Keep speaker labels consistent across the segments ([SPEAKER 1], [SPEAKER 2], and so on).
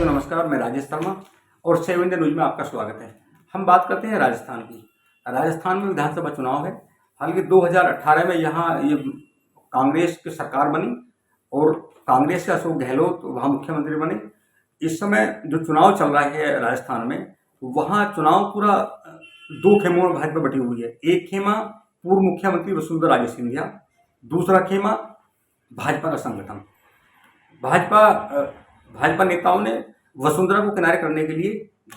[SPEAKER 1] साथियों नमस्कार, मैं राजेश शर्मा और 7 इंडिया न्यूज में आपका स्वागत है। हम बात करते हैं राजस्थान की। राजस्थान में विधानसभा चुनाव है। हालांकि 2018 में यहाँ ये कांग्रेस की सरकार बनी और कांग्रेस के अशोक गहलोत वहाँ मुख्यमंत्री बने। इस समय जो चुनाव चल रहा है राजस्थान में, वहाँ चुनाव पूरा दो खेमों में भाजपा बटी हुई है। एक खेमा पूर्व मुख्यमंत्री वसुंधरा राजे सिंधिया, दूसरा खेमा भाजपा का संगठन। भाजपा नेताओं ने वसुंधरा को किनारे करने के लिए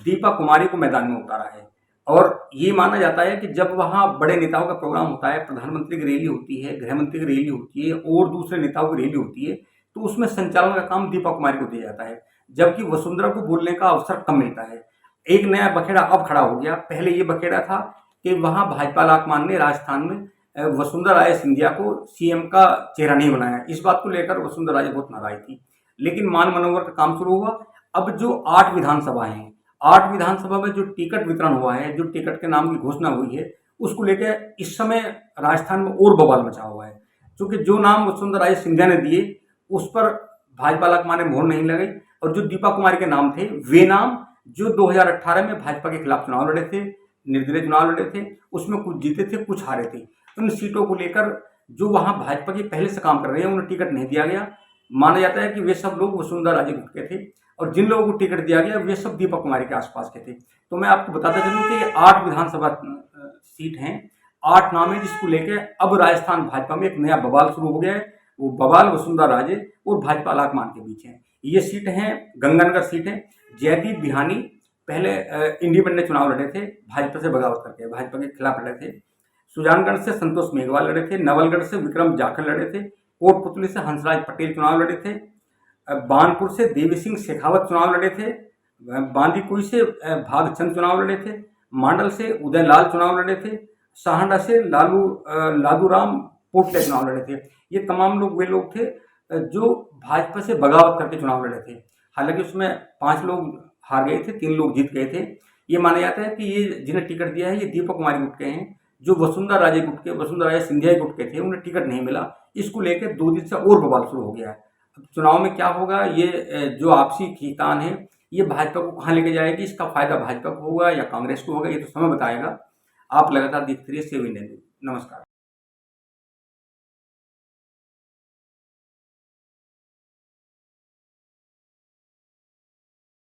[SPEAKER 1] दीपा कुमारी को मैदान में उतारा है और ये माना जाता है कि जब वहाँ बड़े नेताओं का प्रोग्राम होता है, प्रधानमंत्री की रैली होती है, गृह मंत्री की रैली होती है और दूसरे नेताओं की रैली होती है, तो उसमें संचालन का काम दीपा कुमारी को दिया जाता है, जबकि वसुंधरा को बोलने का अवसर कम मिलता है। एक नया बखेड़ा अब खड़ा हो गया। पहले ये बखेड़ा था कि वहाँ भाजपा लाकमान ने राजस्थान में वसुंधरा राजे सिंधिया को सीएम का चेहरा नहीं बनाया। इस बात को लेकर वसुंधरा राजे बहुत नाराज थी, लेकिन मान मनोवर का काम शुरू हुआ। अब जो 8 विधानसभा हैं, 8 विधानसभा में जो टिकट वितरण हुआ है, जो टिकट के नाम की घोषणा हुई है, उसको लेकर इस समय राजस्थान में और बवाल मचा हुआ है। क्योंकि जो नाम वसुंधरा राजे सिंधिया ने दिए उस पर भाजपा लाकमान ने मोहर नहीं लगाई और जो दीपा कुमारी के नाम थे, वे नाम जो 2018 में भाजपा के खिलाफ चुनाव लड़े थे, निर्दलीय चुनाव लड़े थे, उसमें कुछ जीते थे, कुछ हारे थे। उन सीटों को लेकर जो वहाँ भाजपा के पहले से काम कर रहे हैं उन्हें टिकट नहीं दिया गया। माना जाता है कि वे सब लोग वसुंधरा राजे गुट के थे और जिन लोगों को टिकट दिया गया वे सब दीपा कुमारी के आसपास के थे। तो मैं आपको बताता चलूं कि ये 8 विधानसभा सीट हैं, 8 नाम है, जिसको लेकर अब राजस्थान भाजपा में एक नया बवाल शुरू हो गया है। वो बवाल वसुंधरा राजे और भाजपा लाकमान के बीच है। ये सीट हैं गंगानगर सीट है। जयदीप बिहानी पहले इंडिपेंडेंट चुनाव लड़े थे, भाजपा से बगावत करके भाजपा के खिलाफ लड़े थे। सुजानगढ़ से संतोष मेघवाल लड़े थे, नवलगढ़ से विक्रम जाखड़ लड़े थे, कोटपुतली से हंसराज पटेल चुनाव लड़े थे, बानपुर से देवी सिंह शेखावत चुनाव लड़े थे, बांदीकुई से भागचंद चुनाव लड़े थे, मांडल से उदय लाल चुनाव लड़े थे, सहांडा से लालूराम पोटले चुनाव लड़े थे। ये तमाम लोग वे लोग थे जो भाजपा से बगावत करके चुनाव लड़े थे। हालांकि उसमें 5 लोग हार गए थे, 3 लोग जीत गए थे। ये माना जाता है कि ये जिन्हें टिकट दिया है ये दीपक कुमारी गुट के हैं। जो वसुंधरा राजे गुट के, वसुंधरा राजे सिंधिया गुट के थे, उन्हें टिकट नहीं मिला। इसको लेकर 2 दिन से और बवाल शुरू हो गया है। अब चुनाव में क्या होगा, ये जो आपसी खींचतान है ये भाजपा को कहाँ लेके जाएगी, इसका फायदा भाजपा को होगा या कांग्रेस को होगा, ये तो समय बताएगा। आप लगातार देखते रहिए 7 इंडिया न्यूज। नमस्कार।